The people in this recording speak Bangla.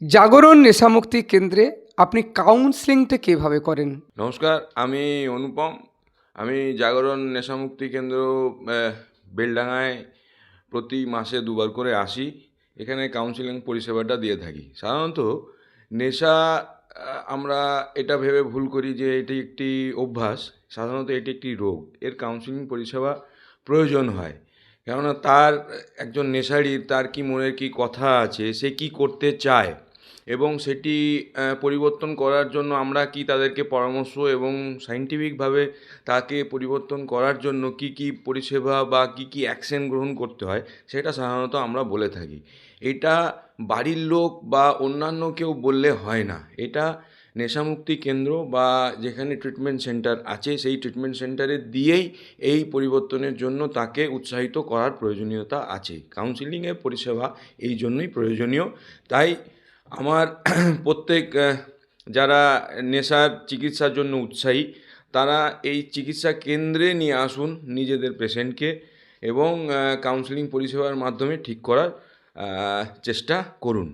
জাগরণ নেশামুক্তি কেন্দ্রে আপনি কাউন্সেলিংটা কিভাবে করেন? নমস্কার, আমি অনুপম। আমি জাগরণ নেশামুক্তি কেন্দ্র বেলডাঙায় প্রতি মাসে দুবার করে আসি। এখানে কাউন্সেলিং পরিষেবাটা দিয়ে থাকি। সাধারণত নেশা আমরা এটা ভেবে ভুল করি যে এটি একটি অভ্যাস। সাধারণত এটি একটি রোগ। এর কাউন্সেলিং পরিষেবা প্রয়োজন হয়। কেননা তার একজন নেশাড়ির তার কি মনের কি কথা আছে, সে কি করতে চায় এবং সেটি পরিবর্তন করার জন্য আমরা কি তাদেরকে পরামর্শ এবং সায়েন্টিফিকভাবে তাকে পরিবর্তন করার জন্য কি কি পরিষেবা বা কি কি অ্যাকশন গ্রহণ করতে হয়, সেটা সাধারণত আমরা বলে থাকি। এটা বাড়ির লোক বা অন্যান্য কেউ বললে হয় না। এটা নেশামুক্তি কেন্দ্র বা যেখানে ট্রিটমেন্ট সেন্টার আছে সেই ট্রিটমেন্ট সেন্টারে দিয়েই এই পরিবর্তনের জন্য তাকে উৎসাহিত করার প্রয়োজনীয়তা আছে। কাউন্সেলিংয়ের পরিষেবা এই জন্যই প্রয়োজনীয়। তাই আমার প্রত্যেক যারা নেশার চিকিৎসার জন্য উৎসাহী, তারা এই চিকিৎসা কেন্দ্রে নিয়ে আসুন নিজেদের পেশেন্টকে এবং কাউন্সেলিং পরিষেবার মাধ্যমে ঠিক করার চেষ্টা করুন।